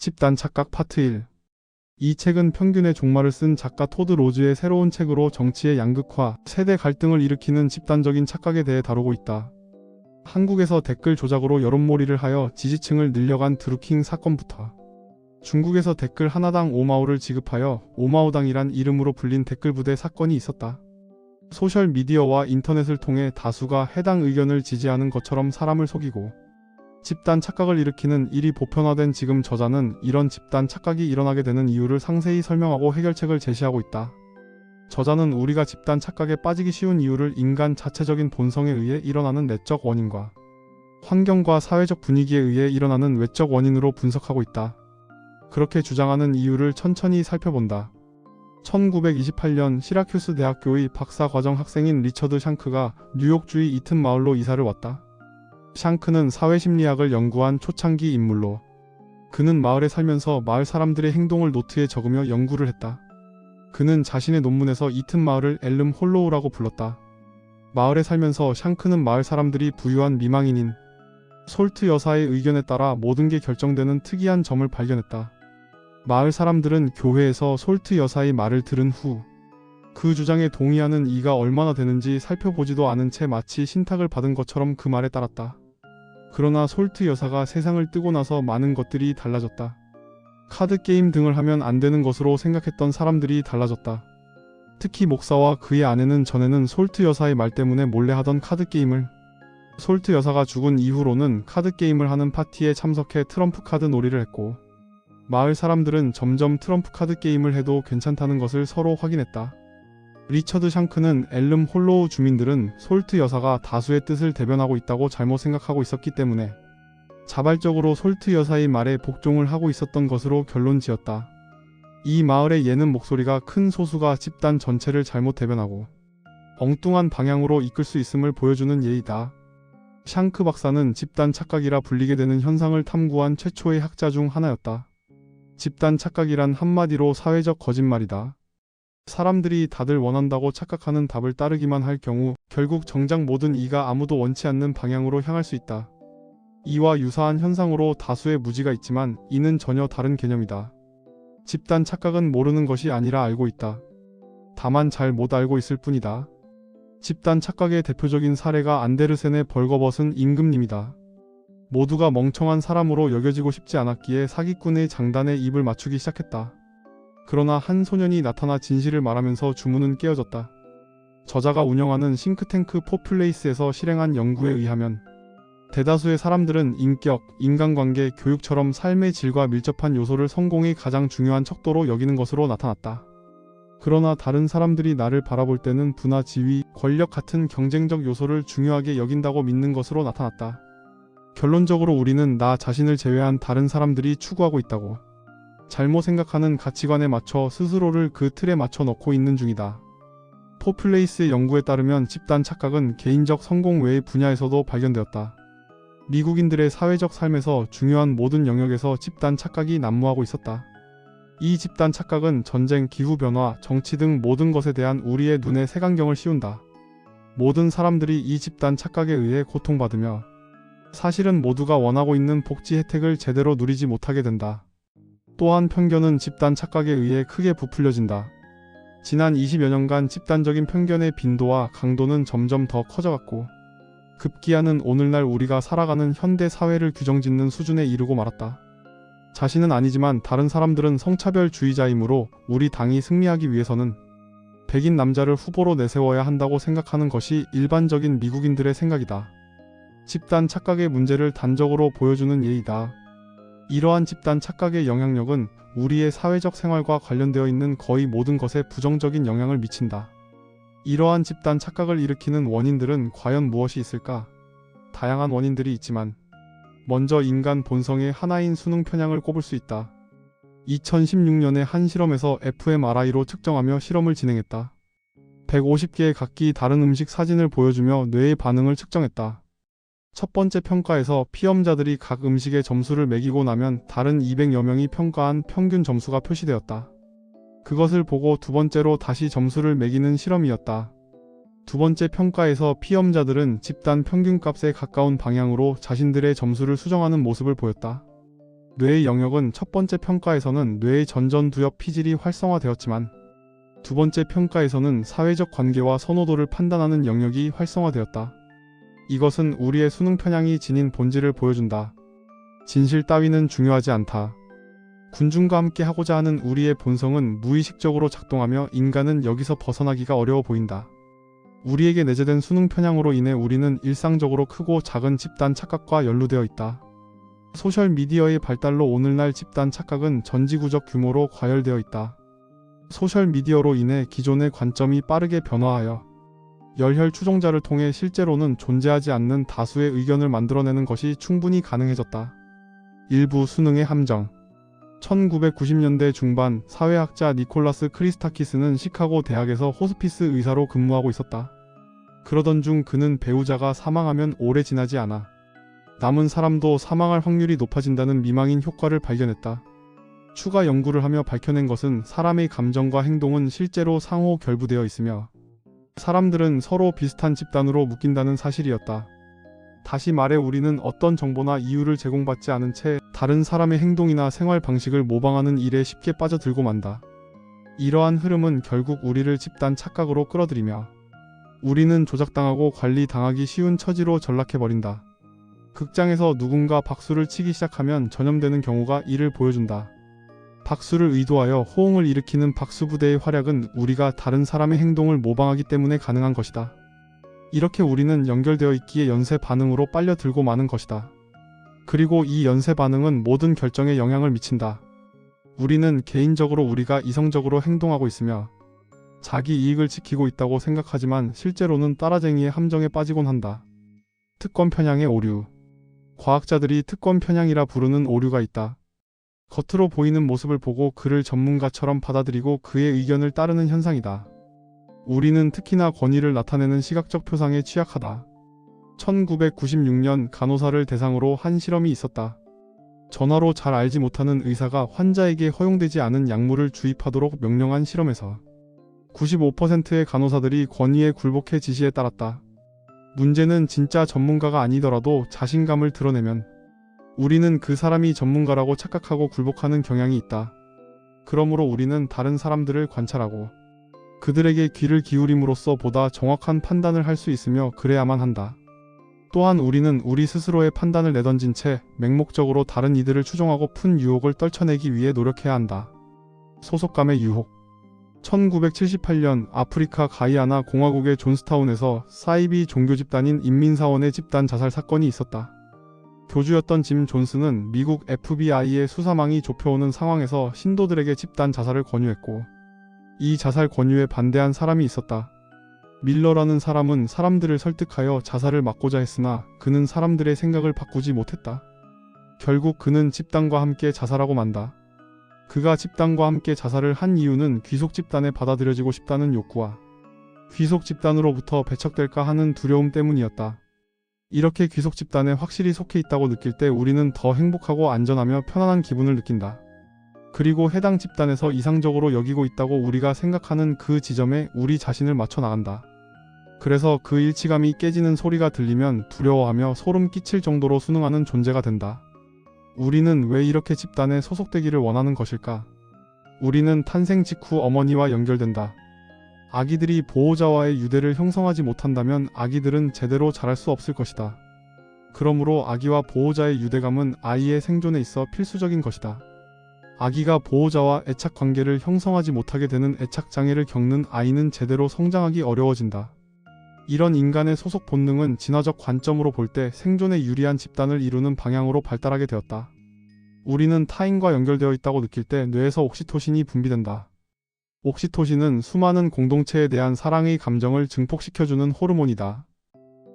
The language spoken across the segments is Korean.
집단 착각 파트 1. 이 책은 평균의 종말을 쓴 작가 토드 로즈의 새로운 책으로 정치의 양극화, 세대 갈등을 일으키는 집단적인 착각에 대해 다루고 있다. 한국에서 댓글 조작으로 여론몰이를 하여 지지층을 늘려간 드루킹 사건부터 중국에서 댓글 하나당 5마오를 지급하여 5마오당이란 이름으로 불린 댓글 부대 사건이 있었다. 소셜미디어와 인터넷을 통해 다수가 해당 의견을 지지하는 것처럼 사람을 속이고 집단 착각을 일으키는 일이 보편화된 지금 저자는 이런 집단 착각이 일어나게 되는 이유를 상세히 설명하고 해결책을 제시하고 있다. 저자는 우리가 집단 착각에 빠지기 쉬운 이유를 인간 자체적인 본성에 의해 일어나는 내적 원인과 환경과 사회적 분위기에 의해 일어나는 외적 원인으로 분석하고 있다. 그렇게 주장하는 이유를 천천히 살펴본다. 1928년 시라큐스 대학교의 박사과정 학생인 리처드 샹크가 뉴욕주의 이튼 마을로 이사를 왔다. 샹크는 사회심리학을 연구한 초창기 인물로 그는 마을에 살면서 마을 사람들의 행동을 노트에 적으며 연구를 했다. 그는 자신의 논문에서 이튼 마을을 엘름 홀로우라고 불렀다. 마을에 살면서 샹크는 마을 사람들이 부유한 미망인인 솔트 여사의 의견에 따라 모든 게 결정되는 특이한 점을 발견했다. 마을 사람들은 교회에서 솔트 여사의 말을 들은 후 그 주장에 동의하는 이가 얼마나 되는지 살펴보지도 않은 채 마치 신탁을 받은 것처럼 그 말에 따랐다. 그러나 솔트 여사가 세상을 뜨고 나서 많은 것들이 달라졌다. 카드게임 등을 하면 안 되는 것으로 생각했던 사람들이 달라졌다. 특히 목사와 그의 아내는 전에는 솔트 여사의 말 때문에 몰래 하던 카드게임을 솔트 여사가 죽은 이후로는 카드게임을 하는 파티에 참석해 트럼프 카드 놀이를 했고 마을 사람들은 점점 트럼프 카드 게임을 해도 괜찮다는 것을 서로 확인했다. 리처드 샹크는 엘름 홀로우 주민들은 솔트 여사가 다수의 뜻을 대변하고 있다고 잘못 생각하고 있었기 때문에 자발적으로 솔트 여사의 말에 복종을 하고 있었던 것으로 결론 지었다. 이 마을의 예는 목소리가 큰 소수가 집단 전체를 잘못 대변하고 엉뚱한 방향으로 이끌 수 있음을 보여주는 예이다. 샹크 박사는 집단 착각이라 불리게 되는 현상을 탐구한 최초의 학자 중 하나였다. 집단 착각이란 한마디로 사회적 거짓말이다. 사람들이 다들 원한다고 착각하는 답을 따르기만 할 경우 결국 정작 모든 이가 아무도 원치 않는 방향으로 향할 수 있다. 이와 유사한 현상으로 다수의 무지가 있지만 이는 전혀 다른 개념이다. 집단 착각은 모르는 것이 아니라 알고 있다. 다만 잘 못 알고 있을 뿐이다. 집단 착각의 대표적인 사례가 안데르센의 벌거벗은 임금님이다. 모두가 멍청한 사람으로 여겨지고 싶지 않았기에 사기꾼의 장단에 입을 맞추기 시작했다. 그러나 한 소년이 나타나 진실을 말하면서 주문은 깨어졌다. 저자가 운영하는 싱크탱크 포퓰레이스에서 실행한 연구에 의하면 대다수의 사람들은 인격, 인간관계, 교육처럼 삶의 질과 밀접한 요소를 성공의 가장 중요한 척도로 여기는 것으로 나타났다. 그러나 다른 사람들이 나를 바라볼 때는 부나 지위, 권력 같은 경쟁적 요소를 중요하게 여긴다고 믿는 것으로 나타났다. 결론적으로 우리는 나 자신을 제외한 다른 사람들이 추구하고 있다고 잘못 생각하는 가치관에 맞춰 스스로를 그 틀에 맞춰 넣고 있는 중이다. 포퓰레이스의 연구에 따르면 집단 착각은 개인적 성공 외의 분야에서도 발견되었다. 미국인들의 사회적 삶에서 중요한 모든 영역에서 집단 착각이 난무하고 있었다. 이 집단 착각은 전쟁, 기후변화, 정치 등 모든 것에 대한 우리의 눈에 색안경을 씌운다. 모든 사람들이 이 집단 착각에 의해 고통받으며 사실은 모두가 원하고 있는 복지 혜택을 제대로 누리지 못하게 된다. 또한 편견은 집단 착각에 의해 크게 부풀려진다. 지난 20여 년간 집단적인 편견의 빈도와 강도는 점점 더 커져갔고 급기야는 오늘날 우리가 살아가는 현대 사회를 규정짓는 수준에 이르고 말았다. 자신은 아니지만 다른 사람들은 성차별주의자이므로 우리 당이 승리하기 위해서는 백인 남자를 후보로 내세워야 한다고 생각하는 것이 일반적인 미국인들의 생각이다. 집단 착각의 문제를 단적으로 보여주는 예이다. 이러한 집단 착각의 영향력은 우리의 사회적 생활과 관련되어 있는 거의 모든 것에 부정적인 영향을 미친다. 이러한 집단 착각을 일으키는 원인들은 과연 무엇이 있을까? 다양한 원인들이 있지만 먼저 인간 본성의 하나인 수능 편향을 꼽을 수 있다. 2016년에 한 실험에서 fMRI로 측정하며 실험을 진행했다. 150개의 각기 다른 음식 사진을 보여주며 뇌의 반응을 측정했다. 첫 번째 평가에서 피험자들이 각 음식의 점수를 매기고 나면 다른 200여 명이 평가한 평균 점수가 표시되었다. 그것을 보고 두 번째로 다시 점수를 매기는 실험이었다. 두 번째 평가에서 피험자들은 집단 평균값에 가까운 방향으로 자신들의 점수를 수정하는 모습을 보였다. 뇌의 영역은 첫 번째 평가에서는 뇌의 전전두엽 피질이 활성화되었지만 두 번째 평가에서는 사회적 관계와 선호도를 판단하는 영역이 활성화되었다. 이것은 우리의 수능 편향이 지닌 본질을 보여준다. 진실 따위는 중요하지 않다. 군중과 함께 하고자 하는 우리의 본성은 무의식적으로 작동하며 인간은 여기서 벗어나기가 어려워 보인다. 우리에게 내재된 수능 편향으로 인해 우리는 일상적으로 크고 작은 집단 착각과 연루되어 있다. 소셜미디어의 발달로 오늘날 집단 착각은 전지구적 규모로 과열되어 있다. 소셜미디어로 인해 기존의 관점이 빠르게 변화하여 열혈 추종자를 통해 실제로는 존재하지 않는 다수의 의견을 만들어내는 것이 충분히 가능해졌다. 일부 수능의 함정. 1990년대 중반 사회학자 니콜라스 크리스타키스는 시카고 대학에서 호스피스 의사로 근무하고 있었다. 그러던 중 그는 배우자가 사망하면 오래 지나지 않아 남은 사람도 사망할 확률이 높아진다는 미망인 효과를 발견했다. 추가 연구를 하며 밝혀낸 것은 사람의 감정과 행동은 실제로 상호 결부되어 있으며 사람들은 서로 비슷한 집단으로 묶인다는 사실이었다. 다시 말해 우리는 어떤 정보나 이유를 제공받지 않은 채 다른 사람의 행동이나 생활 방식을 모방하는 일에 쉽게 빠져들고 만다. 이러한 흐름은 결국 우리를 집단 착각으로 끌어들이며 우리는 조작당하고 관리당하기 쉬운 처지로 전락해버린다. 극장에서 누군가 박수를 치기 시작하면 전염되는 경우가 이를 보여준다. 박수를 의도하여 호응을 일으키는 박수부대의 활약은 우리가 다른 사람의 행동을 모방하기 때문에 가능한 것이다. 이렇게 우리는 연결되어 있기에 연쇄 반응으로 빨려들고 마는 것이다. 그리고 이 연쇄 반응은 모든 결정에 영향을 미친다. 우리는 개인적으로 우리가 이성적으로 행동하고 있으며 자기 이익을 지키고 있다고 생각하지만 실제로는 따라쟁이의 함정에 빠지곤 한다. 특권 편향의 오류. 과학자들이 특권 편향이라 부르는 오류가 있다. 겉으로 보이는 모습을 보고 그를 전문가처럼 받아들이고 그의 의견을 따르는 현상이다. 우리는 특히나 권위를 나타내는 시각적 표상에 취약하다. 1996년 간호사를 대상으로 한 실험이 있었다. 전화로 잘 알지 못하는 의사가 환자에게 허용되지 않은 약물을 주입하도록 명령한 실험에서 95%의 간호사들이 권위에 굴복해 지시에 따랐다. 문제는 진짜 전문가가 아니더라도 자신감을 드러내면 우리는 그 사람이 전문가라고 착각하고 굴복하는 경향이 있다. 그러므로 우리는 다른 사람들을 관찰하고 그들에게 귀를 기울임으로써 보다 정확한 판단을 할 수 있으며 그래야만 한다. 또한 우리는 우리 스스로의 판단을 내던진 채 맹목적으로 다른 이들을 추종하고 푼 유혹을 떨쳐내기 위해 노력해야 한다. 소속감의 유혹. 1978년 아프리카 가이아나 공화국의 존스타운에서 사이비 종교 집단인 인민사원의 집단 자살 사건이 있었다. 교주였던 짐 존스는 미국 FBI의 수사망이 좁혀오는 상황에서 신도들에게 집단 자살을 권유했고 이 자살 권유에 반대한 사람이 있었다. 밀러라는 사람은 사람들을 설득하여 자살을 막고자 했으나 그는 사람들의 생각을 바꾸지 못했다. 결국 그는 집단과 함께 자살하고 만다. 그가 집단과 함께 자살을 한 이유는 귀속 집단에 받아들여지고 싶다는 욕구와 귀속 집단으로부터 배척될까 하는 두려움 때문이었다. 이렇게 귀속 집단에 확실히 속해 있다고 느낄 때 우리는 더 행복하고 안전하며 편안한 기분을 느낀다. 그리고 해당 집단에서 이상적으로 여기고 있다고 우리가 생각하는 그 지점에 우리 자신을 맞춰 나간다. 그래서 그 일치감이 깨지는 소리가 들리면 두려워하며 소름 끼칠 정도로 순응하는 존재가 된다. 우리는 왜 이렇게 집단에 소속되기를 원하는 것일까? 우리는 탄생 직후 어머니와 연결된다. 아기들이 보호자와의 유대를 형성하지 못한다면 아기들은 제대로 자랄 수 없을 것이다. 그러므로 아기와 보호자의 유대감은 아이의 생존에 있어 필수적인 것이다. 아기가 보호자와 애착 관계를 형성하지 못하게 되는 애착 장애를 겪는 아이는 제대로 성장하기 어려워진다. 이런 인간의 소속 본능은 진화적 관점으로 볼 때 생존에 유리한 집단을 이루는 방향으로 발달하게 되었다. 우리는 타인과 연결되어 있다고 느낄 때 뇌에서 옥시토신이 분비된다. 옥시토신은 수많은 공동체에 대한 사랑의 감정을 증폭시켜주는 호르몬이다.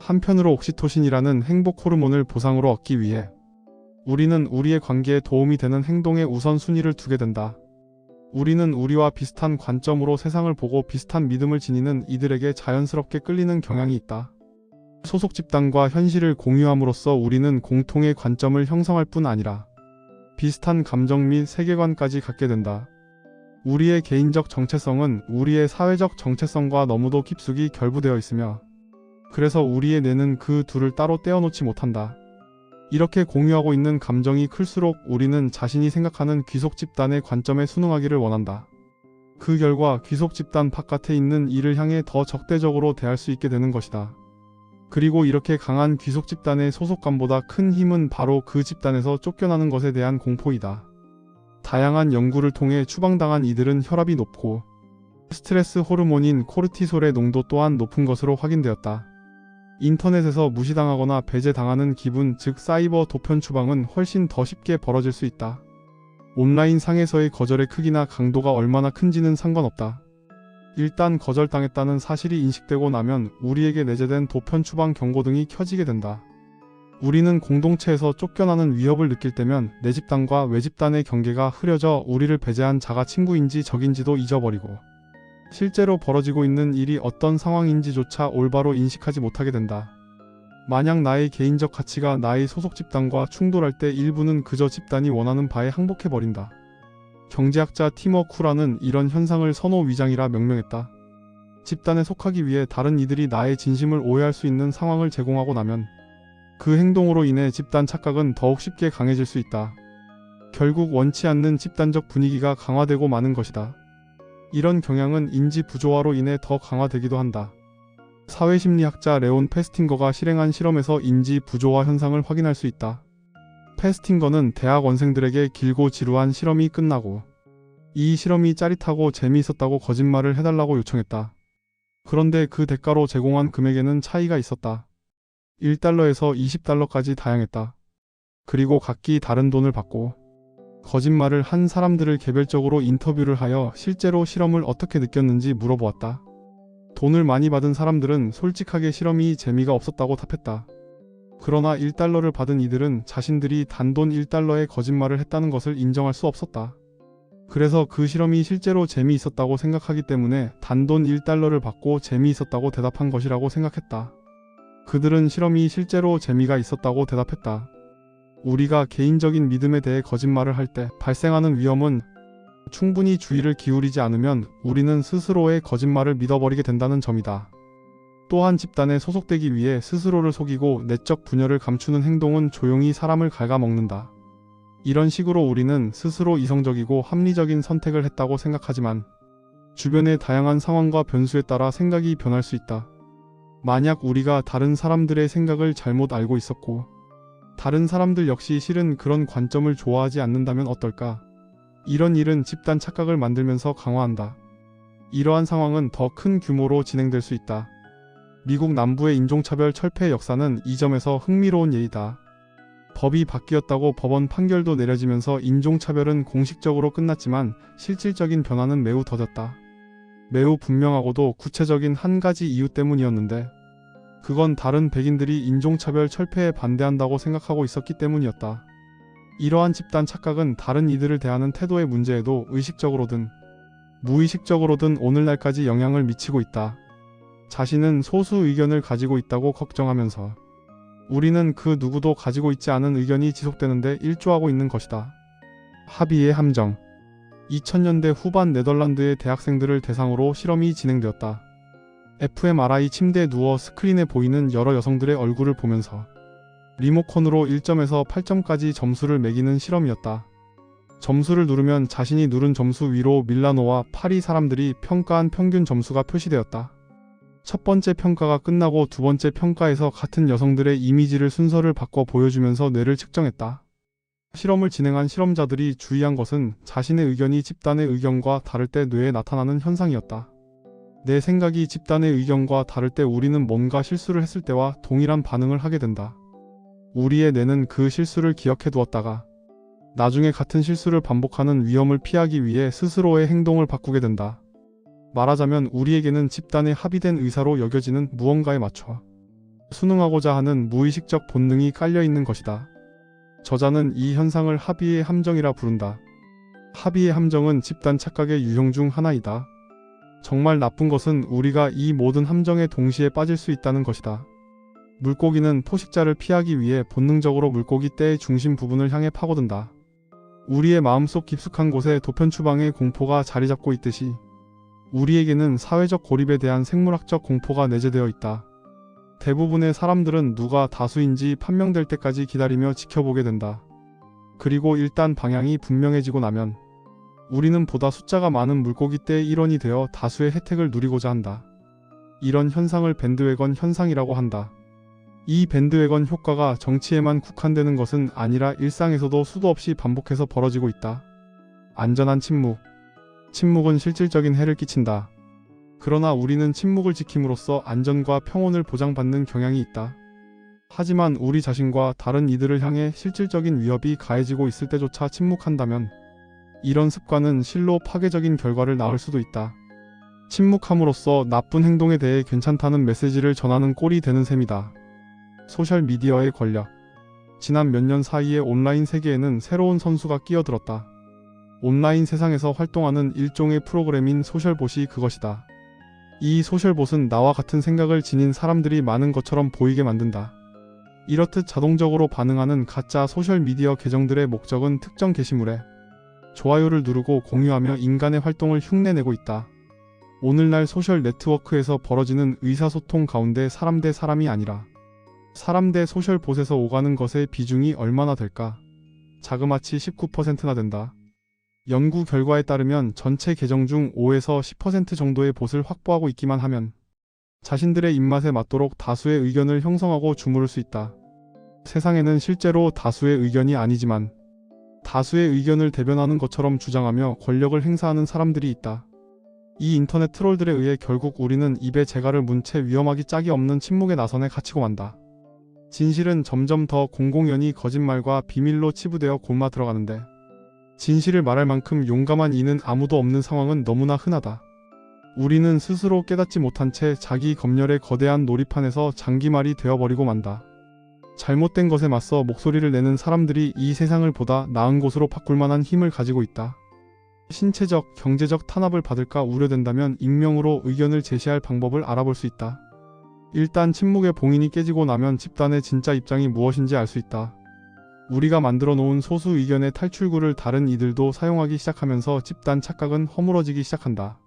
한편으로 옥시토신이라는 행복 호르몬을 보상으로 얻기 위해 우리는 우리의 관계에 도움이 되는 행동에 우선순위를 두게 된다. 우리는 우리와 비슷한 관점으로 세상을 보고 비슷한 믿음을 지니는 이들에게 자연스럽게 끌리는 경향이 있다. 소속 집단과 현실을 공유함으로써 우리는 공통의 관점을 형성할 뿐 아니라 비슷한 감정 및 세계관까지 갖게 된다. 우리의 개인적 정체성은 우리의 사회적 정체성과 너무도 깊숙이 결부되어 있으며 그래서 우리의 뇌는 그 둘을 따로 떼어놓지 못한다. 이렇게 공유하고 있는 감정이 클수록 우리는 자신이 생각하는 귀속 집단의 관점에 순응하기를 원한다. 그 결과 귀속 집단 바깥에 있는 이를 향해 더 적대적으로 대할 수 있게 되는 것이다. 그리고 이렇게 강한 귀속 집단의 소속감보다 큰 힘은 바로 그 집단에서 쫓겨나는 것에 대한 공포이다. 다양한 연구를 통해 추방당한 이들은 혈압이 높고 스트레스 호르몬인 코르티솔의 농도 또한 높은 것으로 확인되었다. 인터넷에서 무시당하거나 배제당하는 기분, 즉 사이버 도편 추방은 훨씬 더 쉽게 벌어질 수 있다. 온라인 상에서의 거절의 크기나 강도가 얼마나 큰지는 상관없다. 일단 거절당했다는 사실이 인식되고 나면 우리에게 내재된 도편 추방 경고 등이 켜지게 된다. 우리는 공동체에서 쫓겨나는 위협을 느낄 때면 내 집단과 외 집단의 경계가 흐려져 우리를 배제한 자가 친구인지 적인지도 잊어버리고 실제로 벌어지고 있는 일이 어떤 상황인지조차 올바로 인식하지 못하게 된다. 만약 나의 개인적 가치가 나의 소속 집단과 충돌할 때 일부는 그저 집단이 원하는 바에 항복해버린다. 경제학자 티머 쿠라는 이런 현상을 선호 위장이라 명명했다. 집단에 속하기 위해 다른 이들이 나의 진심을 오해할 수 있는 상황을 제공하고 나면 그 행동으로 인해 집단 착각은 더욱 쉽게 강해질 수 있다. 결국 원치 않는 집단적 분위기가 강화되고 마는 것이다. 이런 경향은 인지 부조화로 인해 더 강화되기도 한다. 사회심리학자 레온 페스팅거가 실행한 실험에서 인지 부조화 현상을 확인할 수 있다. 페스팅거는 대학원생들에게 길고 지루한 실험이 끝나고 이 실험이 짜릿하고 재미있었다고 거짓말을 해달라고 요청했다. 그런데 그 대가로 제공한 금액에는 차이가 있었다. 1달러에서 20달러까지 다양했다. 그리고 각기 다른 돈을 받고 거짓말을 한 사람들을 개별적으로 인터뷰를 하여 실제로 실험을 어떻게 느꼈는지 물어보았다. 돈을 많이 받은 사람들은 솔직하게 실험이 재미가 없었다고 답했다. 그러나 1달러를 받은 이들은 자신들이 단돈 1달러에 거짓말을 했다는 것을 인정할 수 없었다. 그래서 그 실험이 실제로 재미있었다고 생각하기 때문에 단돈 1달러를 받고 재미있었다고 대답한 것이라고 생각했다. 그들은 실험이 실제로 재미가 있었다고 대답했다. 우리가 개인적인 믿음에 대해 거짓말을 할 때 발생하는 위험은 충분히 주의를 기울이지 않으면 우리는 스스로의 거짓말을 믿어버리게 된다는 점이다. 또한 집단에 소속되기 위해 스스로를 속이고 내적 분열을 감추는 행동은 조용히 사람을 갉아먹는다. 이런 식으로 우리는 스스로 이성적이고 합리적인 선택을 했다고 생각하지만 주변의 다양한 상황과 변수에 따라 생각이 변할 수 있다. 만약 우리가 다른 사람들의 생각을 잘못 알고 있었고 다른 사람들 역시 실은 그런 관점을 좋아하지 않는다면 어떨까? 이런 일은 집단 착각을 만들면서 강화한다. 이러한 상황은 더 큰 규모로 진행될 수 있다. 미국 남부의 인종차별 철폐 역사는 이 점에서 흥미로운 예이다. 법이 바뀌었다고 법원 판결도 내려지면서 인종차별은 공식적으로 끝났지만 실질적인 변화는 매우 더뎠다. 매우 분명하고도 구체적인 한 가지 이유 때문이었는데 그건 다른 백인들이 인종차별 철폐에 반대한다고 생각하고 있었기 때문이었다. 이러한 집단 착각은 다른 이들을 대하는 태도의 문제에도 의식적으로든 무의식적으로든 오늘날까지 영향을 미치고 있다. 자신은 소수 의견을 가지고 있다고 걱정하면서 우리는 그 누구도 가지고 있지 않은 의견이 지속되는데 일조하고 있는 것이다. 합의의 함정. 2000년대 후반 네덜란드의 대학생들을 대상으로 실험이 진행되었다. fMRI 침대에 누워 스크린에 보이는 여러 여성들의 얼굴을 보면서 리모컨으로 1점에서 8점까지 점수를 매기는 실험이었다. 점수를 누르면 자신이 누른 점수 위로 밀라노와 파리 사람들이 평가한 평균 점수가 표시되었다. 첫 번째 평가가 끝나고 두 번째 평가에서 같은 여성들의 이미지를 순서를 바꿔 보여주면서 뇌를 측정했다. 실험을 진행한 실험자들이 주의한 것은 자신의 의견이 집단의 의견과 다를 때 뇌에 나타나는 현상이었다. 내 생각이 집단의 의견과 다를 때 우리는 뭔가 실수를 했을 때와 동일한 반응을 하게 된다. 우리의 뇌는 그 실수를 기억해 두었다가 나중에 같은 실수를 반복하는 위험을 피하기 위해 스스로의 행동을 바꾸게 된다. 말하자면 우리에게는 집단의 합의된 의사로 여겨지는 무언가에 맞춰 순응하고자 하는 무의식적 본능이 깔려있는 것이다. 저자는 이 현상을 합의의 함정이라 부른다. 합의의 함정은 집단 착각의 유형 중 하나이다. 정말 나쁜 것은 우리가 이 모든 함정에 동시에 빠질 수 있다는 것이다. 물고기는 포식자를 피하기 위해 본능적으로 물고기 떼의 중심 부분을 향해 파고든다. 우리의 마음속 깊숙한 곳에 도편추방의 공포가 자리 잡고 있듯이 우리에게는 사회적 고립에 대한 생물학적 공포가 내재되어 있다. 대부분의 사람들은 누가 다수인지 판명될 때까지 기다리며 지켜보게 된다. 그리고 일단 방향이 분명해지고 나면 우리는 보다 숫자가 많은 물고기 떼의 일원이 되어 다수의 혜택을 누리고자 한다. 이런 현상을 밴드웨건 현상이라고 한다. 이 밴드웨건 효과가 정치에만 국한되는 것은 아니라 일상에서도 수도 없이 반복해서 벌어지고 있다. 안전한 침묵. 침묵은 실질적인 해를 끼친다. 그러나 우리는 침묵을 지킴으로써 안전과 평온을 보장받는 경향이 있다. 하지만 우리 자신과 다른 이들을 향해 실질적인 위협이 가해지고 있을 때조차 침묵한다면 이런 습관은 실로 파괴적인 결과를 낳을 수도 있다. 침묵함으로써 나쁜 행동에 대해 괜찮다는 메시지를 전하는 꼴이 되는 셈이다. 소셜미디어의 권력. 지난 몇 년 사이에 온라인 세계에는 새로운 선수가 끼어들었다. 온라인 세상에서 활동하는 일종의 프로그램인 소셜봇이 그것이다. 이 소셜봇은 나와 같은 생각을 지닌 사람들이 많은 것처럼 보이게 만든다. 이렇듯 자동적으로 반응하는 가짜 소셜미디어 계정들의 목적은 특정 게시물에 좋아요를 누르고 공유하며 인간의 활동을 흉내내고 있다. 오늘날 소셜 네트워크에서 벌어지는 의사소통 가운데 사람 대 사람이 아니라 사람 대 소셜봇에서 오가는 것의 비중이 얼마나 될까? 자그마치 19%나 된다. 연구 결과에 따르면 전체 계정 중 5에서 10% 정도의 봇을 확보하고 있기만 하면 자신들의 입맛에 맞도록 다수의 의견을 형성하고 주무를 수 있다. 세상에는 실제로 다수의 의견이 아니지만 다수의 의견을 대변하는 것처럼 주장하며 권력을 행사하는 사람들이 있다. 이 인터넷 트롤들에 의해 결국 우리는 입에 재갈을 문 채 위험하기 짝이 없는 침묵의 나선에 갇히고 만다. 진실은 점점 더 공공연히 거짓말과 비밀로 치부되어 골마 들어가는데 진실을 말할 만큼 용감한 이는 아무도 없는 상황은 너무나 흔하다. 우리는 스스로 깨닫지 못한 채 자기 검열의 거대한 놀이판에서 장기말이 되어버리고 만다. 잘못된 것에 맞서 목소리를 내는 사람들이 이 세상을 보다 나은 곳으로 바꿀 만한 힘을 가지고 있다. 신체적, 경제적 탄압을 받을까 우려된다면 익명으로 의견을 제시할 방법을 알아볼 수 있다. 일단 침묵의 봉인이 깨지고 나면 집단의 진짜 입장이 무엇인지 알 수 있다. 우리가 만들어 놓은 소수 의견의 탈출구를 다른 이들도 사용하기 시작하면서 집단 착각은 허물어지기 시작한다.